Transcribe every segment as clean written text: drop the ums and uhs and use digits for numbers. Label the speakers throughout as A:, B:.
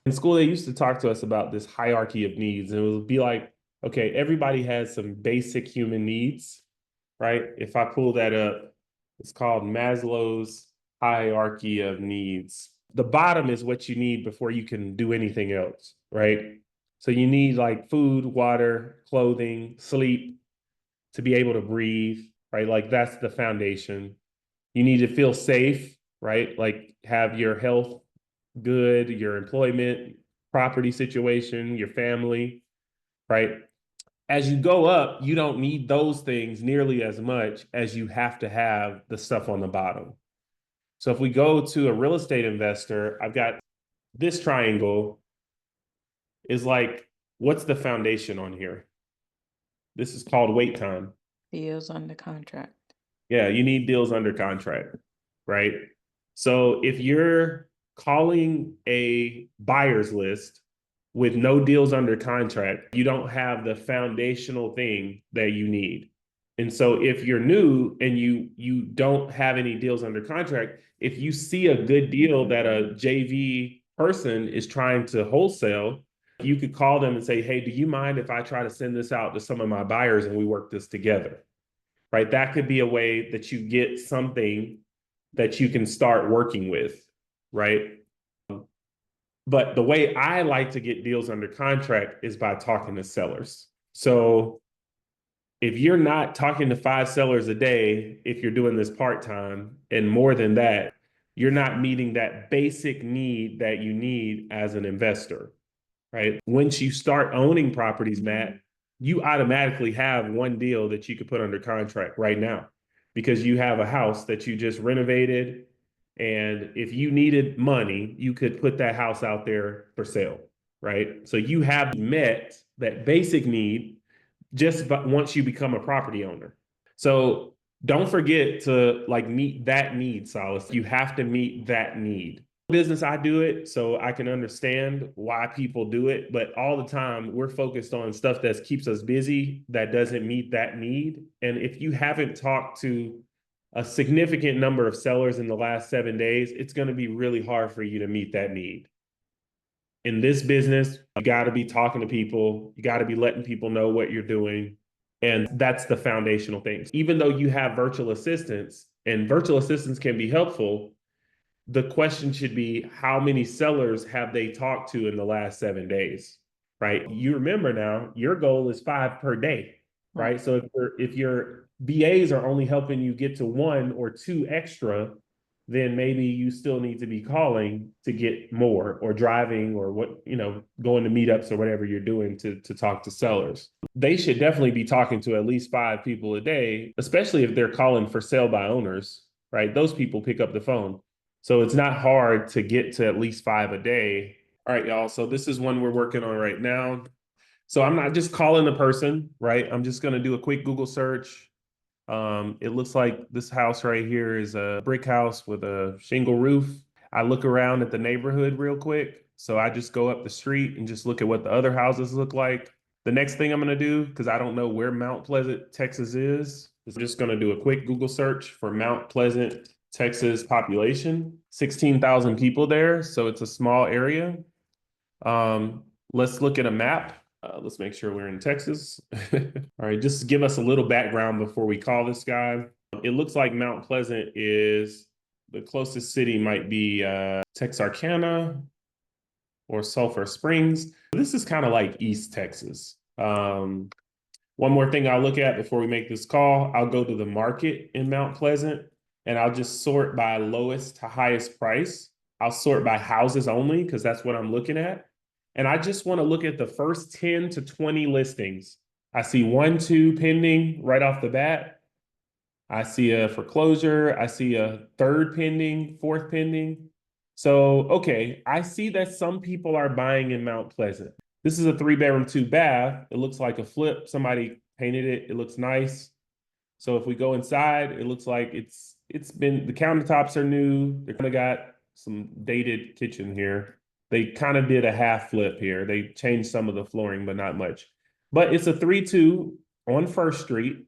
A: In school, they used to talk to us about this hierarchy of needs, and it would be like, okay, everybody has some basic human needs, right? If I pull that up, it's called Maslow's hierarchy of needs. The bottom is what you need before you can do anything else, right? So you need like food, water, clothing, sleep to be able to breathe, right? Like that's the foundation. You need to feel safe, right? Like have your health good, your employment, property situation, your family, right? As you go up, you don't need those things nearly as much as you have to have the stuff on the bottom. So if we go to a real estate investor, I've got this triangle is like, what's the foundation on here? This is called wait time.
B: Deals under contract.
A: Yeah, you need deals under contract, right? So if you're calling a buyer's list with no deals under contract, you don't have the foundational thing that you need. And so if you're new and you don't have any deals under contract, if you see a good deal that a JV person is trying to wholesale, you could call them and say, "Hey, do you mind if I try to send this out to some of my buyers and we work this together?" Right? That could be a way that you get something that you can start working with, right? But the way I like to get deals under contract is by talking to sellers. So if you're not talking to 5 sellers a day, if you're doing this part-time and more than that, you're not meeting that basic need that you need as an investor, right? Once you start owning properties, Matt, you automatically have one deal that you could put under contract right now because you have a house that you just renovated. And if you needed money, you could put that house out there for sale, right? So you have met that basic need just once you become a property owner. So don't forget to like meet that need, Solace. You have to meet that need. Business, I do it so I can understand why people do it, but all the time we're focused on stuff that keeps us busy that doesn't meet that need. And if you haven't talked to a significant number of sellers in the last 7 days, it's going to be really hard for you to meet that need. In this business, you got to be talking to people, you got to be letting people know what you're doing. And that's the foundational things. Even though you have virtual assistants, and virtual assistants can be helpful, the question should be how many sellers have they talked to in the last 7 days, right? You remember now, your goal is 5 per day, right? So if your BAs are only helping you get to 1 or 2 extra, then maybe you still need to be calling to get more or driving or going to meetups or whatever you're doing to talk to sellers. They should definitely be talking to at least 5 people a day, especially if they're calling for sale by owners, right? Those people pick up the phone. So it's not hard to get to at least 5 a day. All right, y'all. So this is one we're working on right now. So I'm not just calling the person, right? I'm just going to do a quick Google search. It looks like this house right here is a brick house with a shingle roof. I look around at the neighborhood real quick. So I just go up the street and just look at what the other houses look like. The next thing I'm going to do, because I don't know where Mount Pleasant, Texas is I'm just going to do a quick Google search for Mount Pleasant, Texas population. 16,000 people there. So it's a small area. Let's look at a map. Let's make sure we're in Texas. All right, just give us a little background before we call this guy. It looks like Mount Pleasant is the closest city might be Texarkana or Sulphur Springs. This is kind of like East Texas. One more thing I'll look at before we make this call, I'll go to the market in Mount Pleasant and I'll just sort by lowest to highest price. I'll sort by houses only because that's what I'm looking at. And I just want to look at the first 10 to 20 listings. I see 1, 2 pending right off the bat. I see a foreclosure. I see a third pending, fourth pending. So, okay, I see that some people are buying in Mount Pleasant. This is a 3-bedroom, 2-bath. It looks like a flip. Somebody painted it. It looks nice. So if we go inside, it looks like it's been, the countertops are new. They kind of got some dated kitchen here. They kind of did a half flip here. They changed some of the flooring, but not much. But it's a 3-2 on First Street.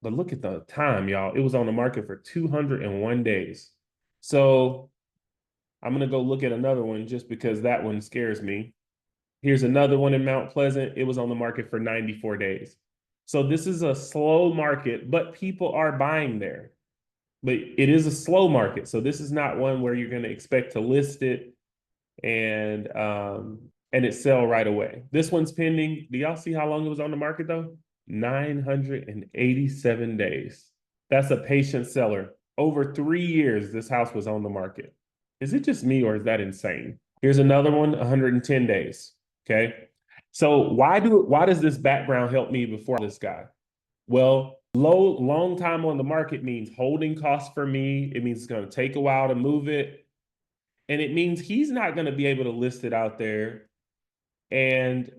A: But look at the time, y'all. It was on the market for 201 days. So I'm going to go look at another one just because that one scares me. Here's another one in Mount Pleasant. It was on the market for 94 days. So this is a slow market, but people are buying there. But it is a slow market. So this is not one where you're going to expect to list it and it sell right away. This one's pending. Do y'all see how long it was on the market though? 987 days. That's a patient seller. Over 3 years, this house was on the market. Is it just me or is that insane? Here's another one, 110 days. Okay. So why does this background help me before this guy? Well, long time on the market means holding costs for me. It means it's going to take a while to move it. And it means he's not going to be able to list it out there and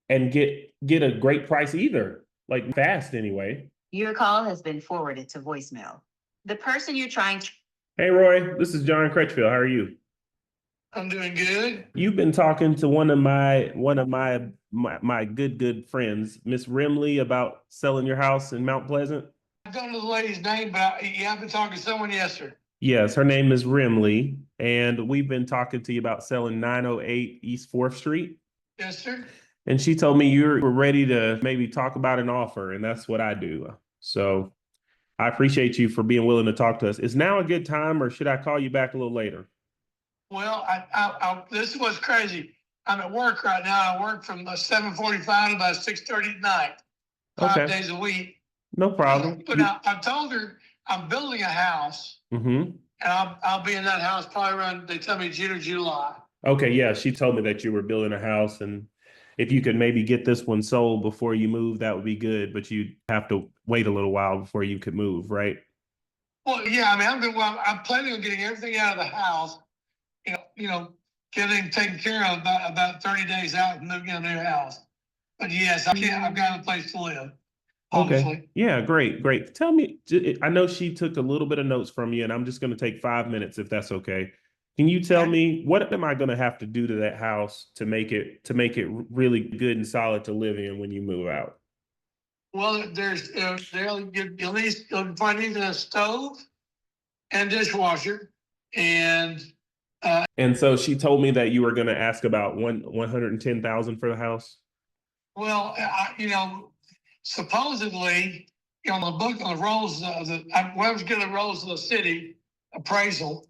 A: get a great price either, like fast anyway.
C: Your call has been forwarded to voicemail. The person you're trying to...
A: Hey, Roy, this is John Crutchfield. How are you?
D: I'm doing good.
A: You've been talking to one of my good friends, Miss Rimley, about selling your house in Mount Pleasant.
D: I don't know the lady's name, but I've been talking to someone yesterday.
A: Yes, her name is Rimley, and we've been talking to you about selling 908 East 4th Street.
D: Yes, sir.
A: And she told me you were ready to maybe talk about an offer, and that's what I do. So I appreciate you for being willing to talk to us. Is now a good time, or should I call you back a little later?
D: Well, this is what's crazy. I'm at work right now. I work from 7:45 to about 6:30 at night, 5 days a week.
A: No problem.
D: But I told her I'm building a house, and I'll be in that house probably around, they tell me June or July.
A: Okay, yeah, she told me that you were building a house, and if you could maybe get this one sold before you move, that would be good, but you'd have to wait a little while before you could move, right?
D: Well, yeah, I mean, I'm planning on getting everything out of the house, getting taken care of about 30 days out and moving in a new house. But yes, I've got a place to live. Obviously.
A: Okay. Yeah, great. Tell me, I know she took a little bit of notes from you, and I'm just going to take 5 minutes if that's okay. Can you tell me what am I going to have to do to that house to make it really good and solid to live in when you move out?
D: Well, you'll find either a stove and dishwasher, and
A: so she told me that you were going to ask about 110,000 for the house.
D: Well, supposedly on the book on the rolls I was getting the rolls of the city appraisal.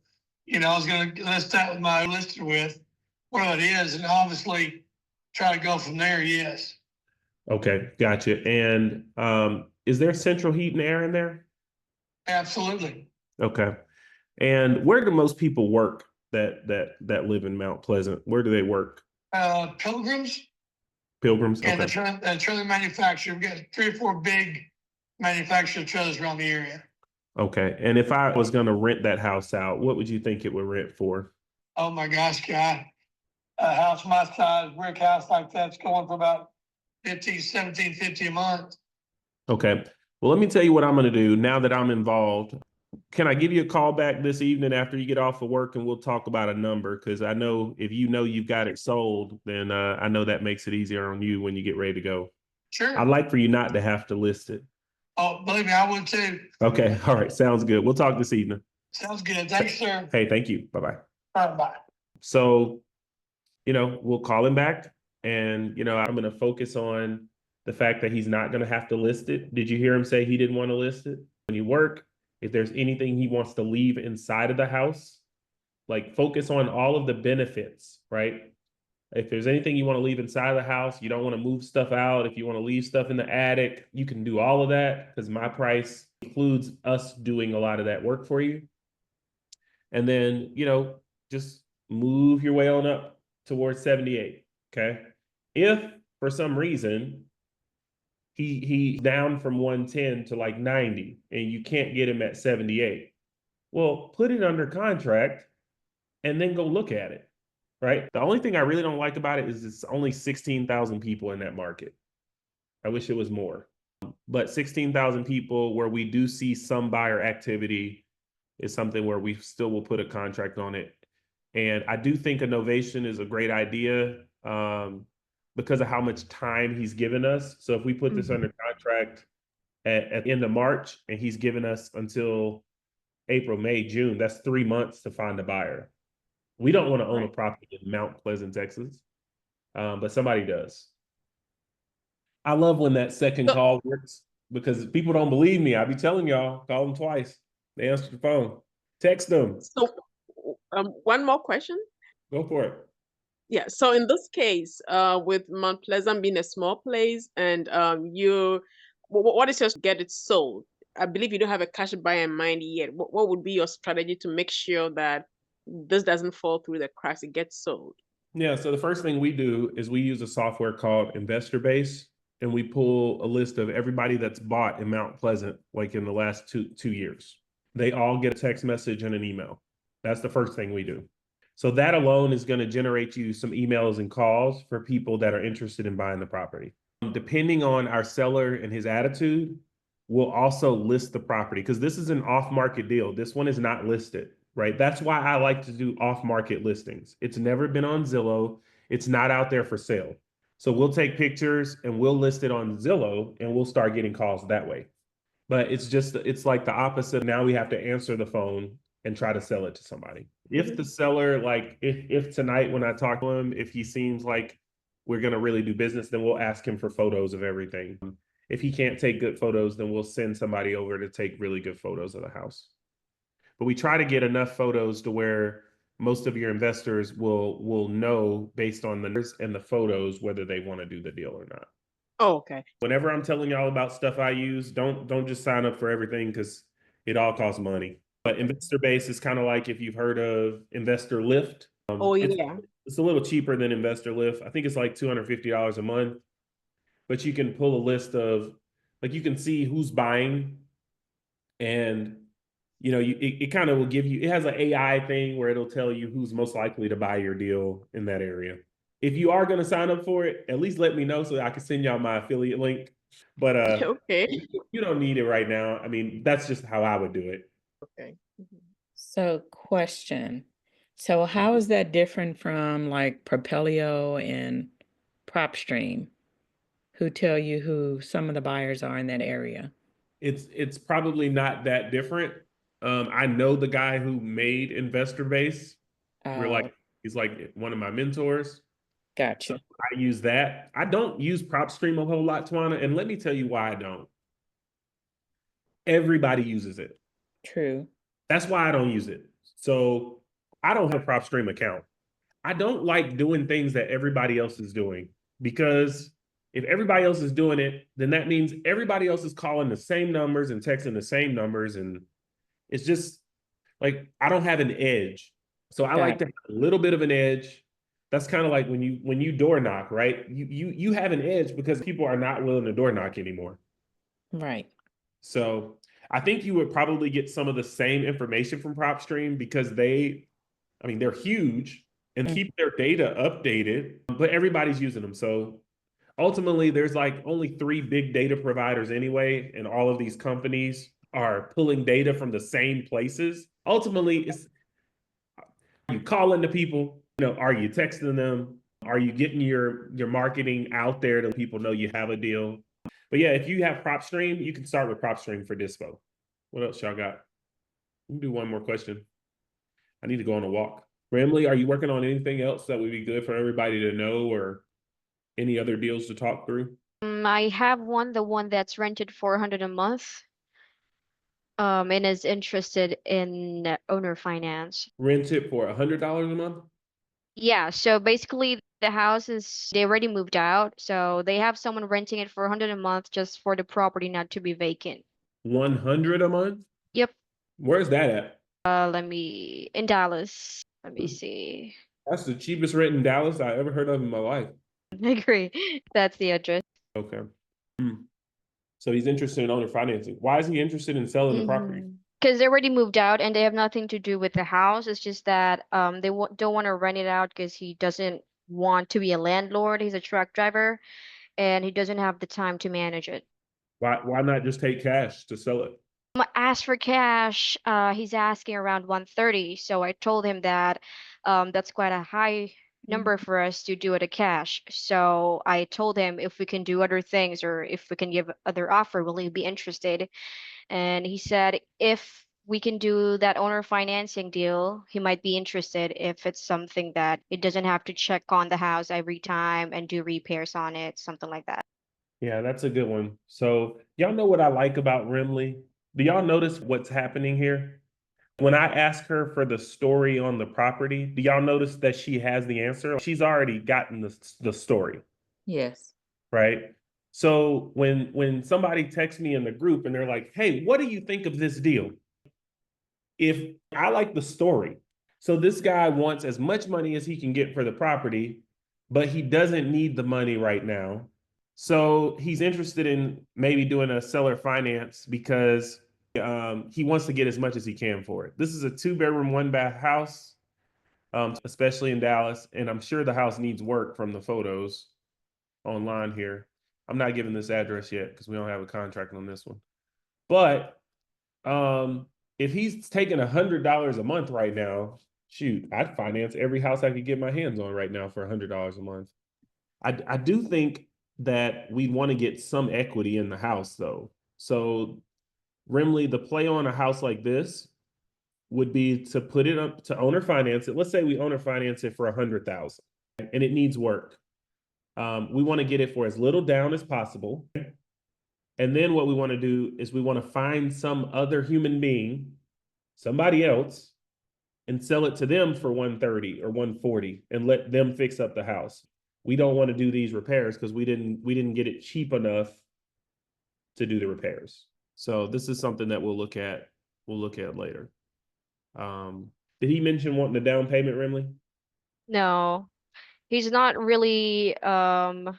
D: I was going to list that with my lister with what it is, and obviously try to go from there. Yes.
A: Okay, gotcha. And is there central heat and air in there?
D: Absolutely.
A: Okay. And where do most people work that live in Mount Pleasant? Where do they work?
D: Pilgrims.
A: Pilgrims.
D: And
A: okay.
D: the trailer manufacturer. We got 3 or 4 big manufacturer trailers around the area.
A: Okay. And if I was going to rent that house out, what would you think it would rent for?
D: Oh my gosh, guy. A house my size, brick house like that's going for about $1750 a month.
A: Okay. Well, let me tell you what I'm going to do now that I'm involved. Can I give you a call back this evening after you get off of work and we'll talk about a number? Because I know if you've got it sold, then I know that makes it easier on you when you get ready to go.
D: Sure.
A: I'd like for you not to have to list it.
D: Oh, believe me, I would too.
A: Okay. All right. Sounds good. We'll talk this evening.
D: Sounds good. Thanks, sir.
A: Hey, thank you. Bye-bye.
D: All right, bye.
A: So, we'll call him back and, I'm going to focus on the fact that he's not going to have to list it. Did you hear him say he didn't want to list it? When you work, if there's anything he wants to leave inside of the house, like focus on all of the benefits, right? If there's anything you want to leave inside of the house, you don't want to move stuff out. If you want to leave stuff in the attic, you can do all of that because my price includes us doing a lot of that work for you. And then, just move your way on up towards 78. Okay. If for some reason he down from 110 to like 90 and you can't get him at 78, well, put it under contract and then go look at it. Right. The only thing I really don't like about it is it's only 16,000 people in that market. I wish it was more, but 16,000 people where we do see some buyer activity is something where we still will put a contract on it. And I do think a novation is a great idea because of how much time he's given us. So if we put this under contract at the end of March and he's given us until April, May, June, that's 3 months to find a buyer. We don't want to own a
E: Right.
A: property in Mount Pleasant, Texas, but somebody does. I love when that second
E: So-
A: call works because people don't believe me. I be telling y'all, call them twice. They answer the phone. Text them.
E: So, one more question.
A: Go for it.
E: Yeah. So in this case, with Mount Pleasant being a small place, and what is your get it sold? I believe you don't have a cash buyer in mind yet. What would be your strategy to make sure that this doesn't fall through the cracks? It gets sold.
A: Yeah, so the first thing we do is we use a software called Investor Base, and we pull a list of everybody that's bought in Mount Pleasant, like in the last two years. They all get a text message and an email. That's the first thing we do. So that alone is going to generate you some emails and calls for people that are interested in buying the property. Depending on our seller and his attitude, we'll also list the property because this is an off-market deal. This one is not listed, right? That's why I like to do off-market listings. It's never been on Zillow. It's not out there for sale. So we'll take pictures and we'll list it on Zillow and we'll start getting calls that way. But it's like the opposite. Now we have to answer the phone and try to sell it to somebody. If the seller, like if tonight when I talk to him, if he seems like we're going to really do business, then we'll ask him for photos of everything. If he can't take good photos, then we'll send somebody over to take really good photos of the house. But we try to get enough photos to where most of your investors will know based on the numbers and the photos whether they want to do the deal or not.
E: Oh, okay.
A: Whenever I'm telling y'all about stuff I use, don't just sign up for everything because it all costs money. But Investor Base is kind of like if you've heard of Investor Lift.
E: Oh, yeah.
A: It's a little cheaper than Investor Lift. I think it's like $250 a month. But you can pull a list of, like, you can see who's buying, and it kind of will give you, it has an AI thing where it'll tell you who's most likely to buy your deal in that area. If you are going to sign up for it, at least let me know so that I can send y'all my affiliate link. But
E: Okay.
A: you don't need it right now. I mean, that's just how I would do it.
E: Okay.
B: So question. So how is that different from like Propelio and PropStream, who tell you who some of the buyers are in that area?
A: It's probably not that different. I know the guy who made Investor Base.
B: Oh,
A: He's like one of my mentors. So
B: gotcha.
A: I use that. I don't use PropStream a whole lot, Twana, and let me tell you why I don't. Everybody uses it.
B: True.
A: That's why I don't use it. So I don't have a PropStream account. I don't like doing things that everybody else is doing, because if everybody else is doing it, then that means everybody else is calling the same numbers and texting the same numbers. And it's just like, I don't have an edge. So I like to have a little bit of an edge. That's kind of like when you door knock, right? You have an edge because people are not willing to door knock anymore.
B: Right.
A: So I think you would probably get some of the same information from PropStream because they're huge and keep their data updated, but everybody's using them. So ultimately, there's like only 3 big data providers anyway, and all of these companies are pulling data from the same places. Ultimately, it's, are you calling the people? Are you texting them? Are you getting your marketing out there to people know you have a deal? But yeah, if you have PropStream, you can start with PropStream for Dispo. What else y'all got? We can do one more question. I need to go on a walk. Bramley, are you working on anything else that would be good for everybody to know, or any other deals to talk through?
F: I have the one that's rented 400 a month, and is interested in owner finance.
A: Rent it for $100 a month?
F: Yeah, so basically they already moved out, so they have someone renting it for 100 a month just for the property not to be vacant.
A: 100 a month?
F: Yep.
A: Where's that at?
F: In Dallas. Let me see.
A: That's the cheapest rent in Dallas I ever heard of in my life.
F: I agree. That's the address.
A: Okay. So he's interested in owner financing. Why is he interested in selling the property?
F: Because they already moved out and they have nothing to do with the house. It's just that they don't want to rent it out because he doesn't want to be a landlord. He's a truck driver and he doesn't have the time to manage it.
A: Why not just take cash to sell it?
F: As for cash, he's asking around 130. So I told him that that's quite a high number for us to do it a cash. So I told him if we can do other things or if we can give other offer, will he be interested? And he said if we can do that owner financing deal. He might be interested if it's something that it doesn't have to check on the house every time and do repairs on it, something like that.
A: Yeah, that's a good one. So y'all know what I like about Rimley? Do y'all notice what's happening here? When I ask her for the story on the property, do y'all notice that she has the answer? She's already gotten the story,
B: Yes.
A: right? So when somebody texts me in the group and they're like, "Hey, what do you think of this deal?" If I like the story, so this guy wants as much money as he can get for the property, but he doesn't need the money right now. So he's interested in maybe doing a seller finance because he wants to get as much as he can for it. This is a 2-bedroom, 1-bath house, especially in Dallas. And I'm sure the house needs work from the photos online here. I'm not giving this address yet because we don't have a contract on this one. But if he's taking $100 a month right now, shoot, I'd finance every house I could get my hands on right now for $100 a month. I do think that we want to get some equity in the house though. So Rimley, the play on a house like this would be to put it up to owner finance it. Let's say we owner finance it for 100,000 and it needs work. We want to get it for as little down as possible. And then what we want to do is we want to find some other human being, somebody else, and sell it to them for 130 or 140 and let them fix up the house. We don't want to do these repairs because we didn't get it cheap enough to do the repairs. So this is something that we'll look at later. Did he mention wanting the down payment, Rimley?
F: No, he's not really, what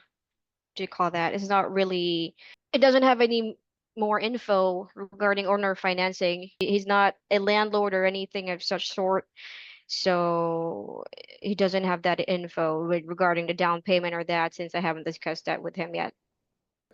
F: do you call that? It's not really, it doesn't have any more info regarding owner financing. He's not a landlord or anything of such sort. So he doesn't have that info regarding the down payment or that, since I haven't discussed that with him yet.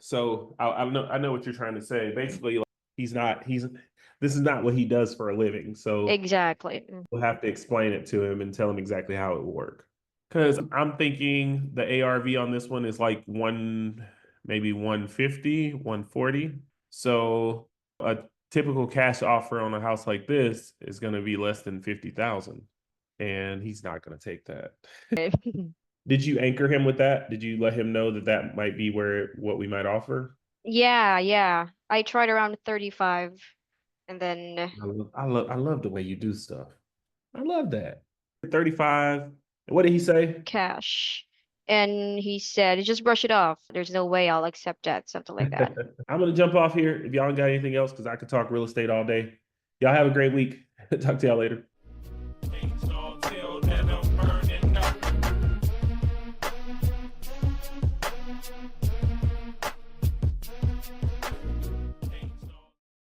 A: So I know what you're trying to say. Basically, like, this is not what he does for a living. So
F: Exactly.
A: we'll have to explain it to him and tell him exactly how it will work. Because I'm thinking the ARV on this one is like maybe 150, 140. So a typical cash offer on a house like this is going to be less than 50,000. And he's not going to take that. Did you anchor him with that? Did you let him know that that might be what we might offer?
F: Yeah. I tried around 35 and then
A: I love the way you do stuff. I love that. 35. What did he say?
F: cash. And he said, just brush it off. There's no way I'll accept that, something like that.
A: I'm gonna jump off here if y'all got anything else because I could talk real estate all day. Y'all have a great week. Talk to y'all later.